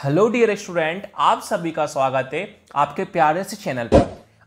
Hello dear student, आप सभी का स्वागत है आपके प्यारे से चैनल पर।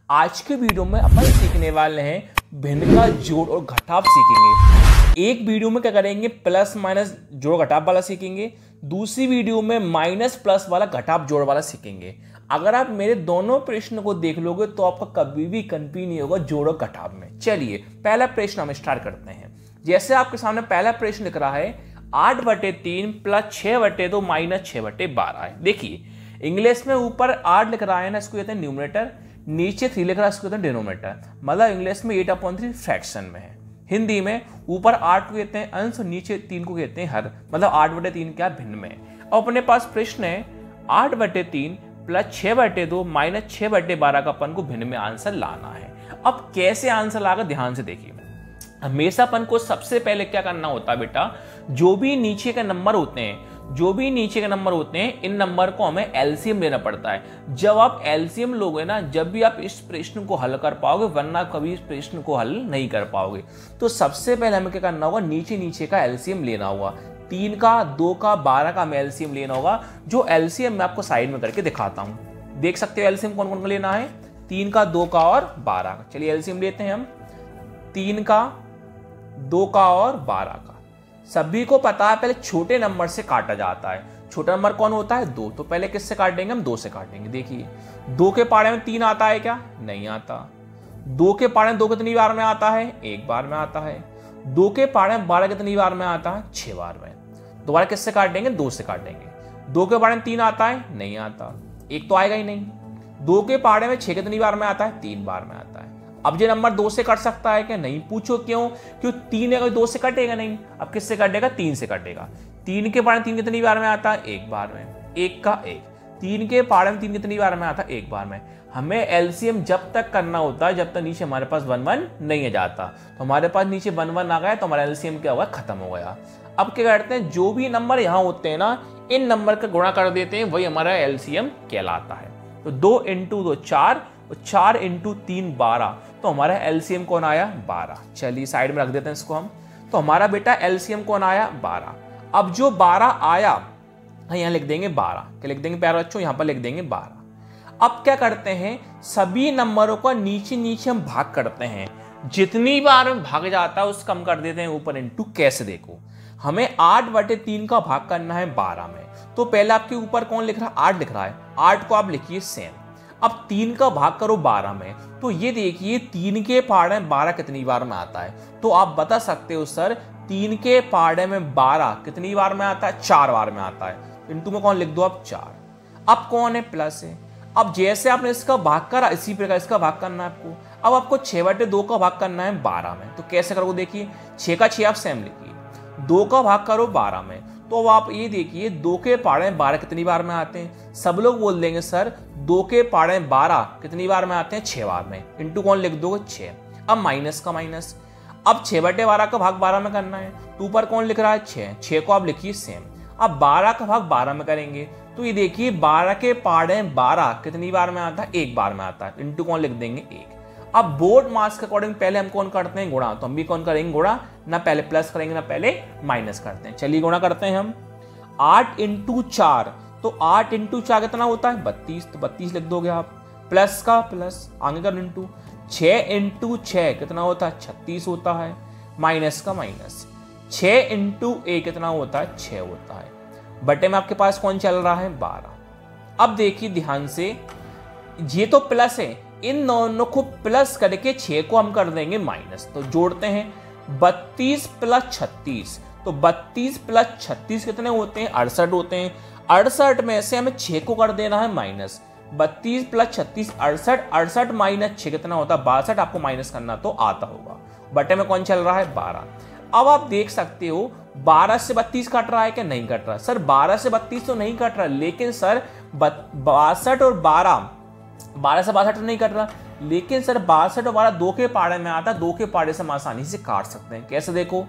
आज के वीडियो में अपन सीखने वाले हैं भिन्न का जोड़ और घटाव सीखेंगे। एक वीडियो में क्या करेंगे, प्लस माइनस जोड़ घटाव वाला सीखेंगे। दूसरी वीडियो में माइनस प्लस वाला घटाव जोड़ वाला सीखेंगे। अगर आप मेरे दोनों प्रश्न को देख लोगे तो आपका कभी भी कंफ्यूज नहीं होगा जोड़ और घटाव में। चलिए पहला प्रश्न हम स्टार्ट करते हैं। जैसे आपके सामने पहला प्रश्न लिख रहा है 8/3 प्लस 6/2 माइनस 6/12 है। देखिए इंग्लिश में ऊपर 8 लिख रहा है ना, इसको कहते हैं न्यूमरेटर, नीचे 3 लिख रहा है, इसको कहते हैं डिनोमिनेटर। मतलब इंग्लिश में 8/3 फ्रैक्शन में है। हिंदी में ऊपर 8 को कहते हैं अंश और नीचे 3 को कहते हैं हर। मतलब 8/3 क्या भिन्न में है। अब अपने पास प्रश्न है 8/3 प्लस 6/2 माइनस 6/12 का अपन को भिन्न में आंसर लाना है। अब कैसे आंसर लागा, ध्यान से देखिए। हमेशा अपन को सबसे पहले क्या करना होता है बेटा, जो भी नीचे के नंबर होते हैं इन नंबर को हमें एलसीएम लेना पड़ता है। जब आप एलसीएम लोगे ना, जब भी आप इस प्रश्न को हल कर पाओगे, वरना कभी इस प्रश्न को हल नहीं कर पाओगे। तो सबसे पहले हमें क्या करना होगा, नीचे का एलसीएम लेना होगा। 3 का, 2 का, 12 का हमें एलसीएम लेना होगा। जो एलसीएम मैं आपको साइड में करके दिखाता हूं। देख सकते हो एलसीएम कौन कौन का लेना है, 3 का, 2 का और 12 का। चलिए एलसीएम लेते हैं हम। 3 का, 2 का और 12 का। सभी को पता है पहले छोटे नंबर से काटा जाता है। छोटा नंबर कौन होता है, 2। तो पहले किससे काटेंगे हम, 2 से काटेंगे। देखिए 2 के पाड़े में 3 आता है क्या, नहीं आता। 2 के पाड़े में 2 कितनी बार में आता है, 1 बार में आता है। 2 के पाड़े में 12 कितनी बार में आता है, 6 बार में। दोबारा किससे काटेंगे, 2 से काटेंगे। 2 के पाड़े में 3 आता है, नहीं आता, 1 तो आएगा ही नहीं। 2 के पाड़े में 6 कितनी बार में आता है, 3 बार में आता है। अब ये नंबर 2 से कट सकता है क्या, नहीं। पूछो क्यों, क्यों 3 है, 2 से कटेगा नहीं। अब किससे कटेगा, 3 से कटेगा। 3 के पाड़े में 3 कितनी बार में आता है, 1 बार में। 1 का 1। 3 के पाड़े में 3 कितनी बार में आता है, 1 बार में। हमें एलसीएम जब तक करना होता है जब तक नीचे हमारे पास 1 1 नहीं आ जाता। तो हमारे पास नीचे 1 1 आ गया तो हमारा एलसीएम क्या हुआ, खत्म हो गया। अब क्या करते हैं, जो भी नंबर यहाँ होते हैं ना, इन नंबर का गुणा कर देते हैं, वही हमारा एलसीएम कहलाता है। तो 2 × 2 4 और 4 × 3 12। तो हमारा एलसीएम कौन आया, 12। चलिए साइड में रख देते हैं इसको हम। तो हमारा बेटा एलसीएम कौन आया, 12। अब जो 12 आया यहाँ लिख देंगे 12। क्या लिख देंगे प्यारे बच्चों, यहाँ पर लिख देंगे 12। अब क्या करते हैं, सभी नंबरों का नीचे हम भाग करते हैं। जितनी बार में भाग जाता है उसको कम कर देते हैं ऊपर इंटू। कैसे, देखो हमें 8/3 का भाग करना है 12 में। तो पहले आपके ऊपर कौन लिख रहा है, 8 लिख रहा है। 8 को आप लिखिए सेम। अब 3 का भाग करो 12 में, तो ये देखिए 3 के पाड़े में 12 कितनी बार में आता है। तो आप बता सकते हो सर 3 के पाड़े में 12 कितनी बार में आता है, 4 बार में आता है। इंटू में कौन लिख दो आप, 4। अब कौन है, प्लस है। अब जैसे आपने इसका भाग करा इसी प्रकार इसका भाग करना है आपको। अब आपको 6/2 का भाग करना है 12 में। तो कैसे करोगे, देखिए 6 का 6 आप सेम लिखिए, 2 का भाग करो 12 में। तो अब आप ये देखिए 2 के पाड़े में 12 कितनी बार में आते हैं। सब लोग बोल देंगे सर 2 के पाड़े में 12 कितनी बार में आते हैं, 6 बार में। इंटू कौन लिख दोगे, 6। अब माइनस का माइनस। अब 6/12 का भाग 12 में करना है। तो ऊपर कौन लिख रहा है, 6। 6 को आप लिखिए सेम। अब 12 का भाग 12 में करेंगे। तो ये देखिए 12 के पाड़े में 12 कितनी बार में आता है, 1 बार में आता है। इंटू कौन लिख देंगे, 1। अब बोर्ड मार्क्स के अकॉर्डिंग पहले हम कौन करते हैं, गुणा। तो हम भी कौन करेंगे, गुणा। ना पहले प्लस करेंगे ना पहले माइनस करते हैं। चलिए गुणा करते हैं हम। 8 × 4। तो 8 × 4 कितना होता है, 32। तो 32 लिख दोगे आप। प्लस का प्लस, आगे कर इंटू। 6 × 6 कितना होता है, 36 होता है। माइनस का माइनस। 6 × 1 कितना होता है, 6 होता है। बटे में आपके पास कौन चल रहा है, 12। अब देखिए ध्यान से, ये तो प्लस है, इन दोनों को प्लस करके 6 को हम कर देंगे माइनस। तो जोड़ते हैं 32 + 36। तो 32 + 36 कितने होते हैं, 68 होते हैं। 68 में से हमें 6 को कर देना है माइनस। 32 + 36 68। 68 - 6 कितना होता है, 62। आपको माइनस करना तो आता होगा। बटे में कौन चल रहा है, 12। अब आप देख सकते हो 12 से 32 कट रहा है क्या, नहीं कट रहा। सर 12 से 32 तो नहीं कट रहा, लेकिन सर 62 और 12 से 62 नहीं कट रहा। लेकिन सर 62 और 12 2 के पाड़े में आता है। 2 के पाड़े से हम आसानी से काट सकते हैं। कैसे, देखो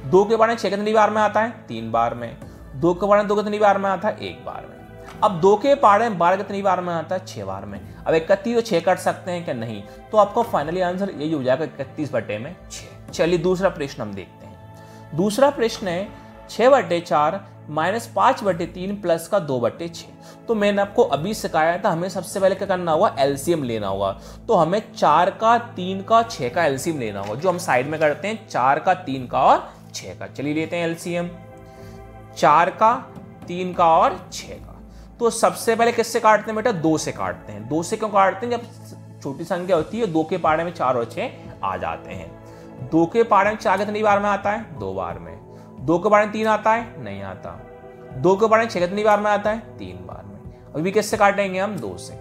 2 के पाड़े में 6 कितनी बार में आता है, 3 बार में। 2 के पाड़े में 2 कितनी बार में आता है, 1 बार में। अब 2 के पाड़े में 12 कितनी बार में आता है, 6 बार में। अब 31 और 6 कट सकते हैं क्या, नहीं। तो आपका फाइनली आंसर यही हो जाएगा 31/6। चलिए दूसरा प्रश्न हम देखते हैं। दूसरा प्रश्न है 6/4 -5/3 प्लस का 2/6। तो मैंने आपको अभी सिखाया था, हमें सबसे पहले क्या करना होगा, एलसीएम लेना होगा। तो हमें 4 का, 3 का, 6 का एलसीएम लेना होगा, जो हम साइड में करते हैं 4 का, 3 का और 6 का। चलिए लेते हैं एलसीएम 4 का, 3 का और 6 का। तो सबसे पहले किससे काटते हैं बेटा, 2 से काटते हैं। 2 से क्यों काटते हैं, जब छोटी संख्या होती है 2 के पाड़े में 4 और 6 आ जाते हैं। 2 के पाड़े में 4 कितनी बार में आता है, 2 बार में। 2 के पाड़े में 3 आता है, नहीं आता। 2 के पाड़े में 6 कितनी बार में आता है, 3 बार में। अभी किससे काटेंगे हम, 2 से।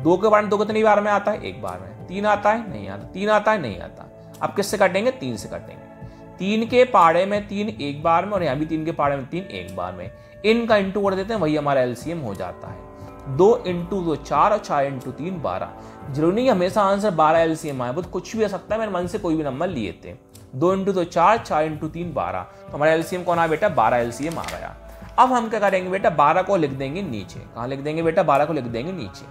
2 के पाड़े में 2 कितनी बार में आता है, 1 बार में। 3 आता है, नहीं आता। 3 आता है, नहीं आता। अब किससे काटेंगे, 3 से काटेंगे। 3 के पाड़े में 3 1 बार में, और यहाँ भी 3 के पाड़े में 3 1 बार में। इनका इंटू कर देते हैं, वही हमारा एलसीएम हो जाता है। 2 × 2 4 और 4 × 3 12। जरूरी नहीं हमेशा आंसर 12 एलसीएम आए, वो तो कुछ भी आ सकता है, मेरे मन से कोई भी नंबर लिए थे। 2 × 2 4, 4 × 3 12। तो हमारा एलसीएम कौन आया बेटा, 12 एलसीएम आ गया। अब हम क्या करेंगे बेटा, 12 को लिख देंगे नीचे। कहाँ लिख देंगे बेटा, 12 को लिख देंगे नीचे।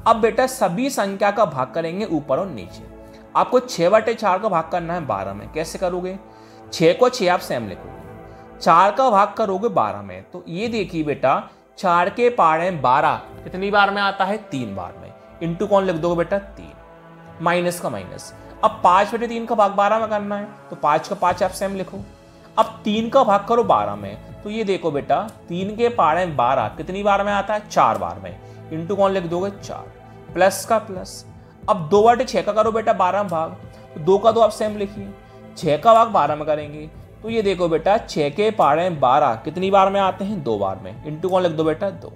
अब बेटा सभी संख्या का भाग करेंगे ऊपर और नीचे। आपको 6/4 का भाग करना है 12 में। कैसे करोगे, 6 को 6 आप सेम लिखोगे, 4 का भाग करोगे 12 में। तो ये देखिए बेटा, 4 के पाड़े में 12 कितनी बार में आता है, 3 बार में। इंटू कौन लिख दोगे बेटा, 3, माइनस का माइनस। अब 5/3 का भाग 12 में करना है, तो 5 का 5 आप सेम लिखो। अब 3 का भाग करो 12 में, तो ये देखो बेटा 3 के पाड़े में 12 कितनी बार में आता है, 4 बार में। इंटू कौन लिख दोगे, 4, प्लस का प्लस। अब 2/6 का करो बेटा 12 में भाग, तो 2 का 2 आप सेम लिखिए। 6 का भाग 12 में करेंगे, तो ये देखो बेटा 6 के पाड़े में 12 कितनी बार में आते हैं, 2 बार में। इंटू कौन लिख दो बेटा, 2।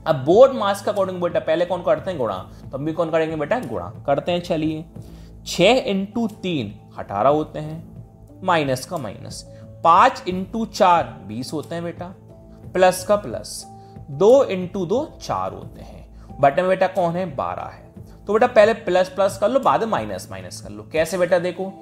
अब बोर्ड मास के अकॉर्डिंग बेटा पहले कौन करते हैं, गुणा। तो हम भी कौन करेंगे बेटा, गुणा करते हैं। चलिए 6 × 3 18 होते हैं, माइनस का माइनस। 5 × 4 20 होते हैं बेटा, प्लस का प्लस। 2 × 2 4 होते हैं, बटे में बेटा कौन है, 12 है। तो बेटा पहले प्लस प्लस कर लो, बाद में माइनस माइनस कर लो। कैसे बेटा, देखो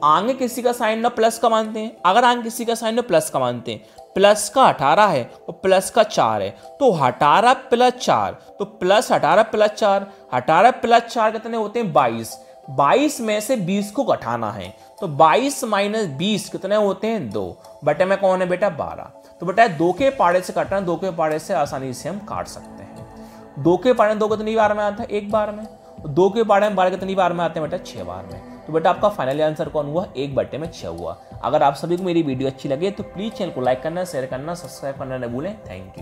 आगे किसी का साइन ना प्लस का मानते हैं, अगर आगे किसी का साइन ना प्लस का मानते हैं, प्लस का 18 है और प्लस का 4 है, तो 18 + 4, तो प्लस 18 + 4, 18 + 4 कितने होते हैं, 22। 22 में से 20 को घटाना है, तो 22 - 20 कितने होते हैं, 2, बटे में कौन है बेटा, 12। तो बेटा 2 के पाड़े से काटना, 2 के पाड़े से आसानी से हम काट सकते हैं। 2 के पाड़े में 2 कितनी बार में आता है, 1 बार में। 2 के पाड़े में 12 कितनी बार में आते हैं बेटा, 6 बार में। तो बेटा आपका फाइनल आंसर कौन हुआ, 1/6 हुआ। अगर आप सभी को मेरी वीडियो अच्छी लगे तो प्लीज चैनल को लाइक करना, शेयर करना, सब्सक्राइब करना न भूलें। Thank you.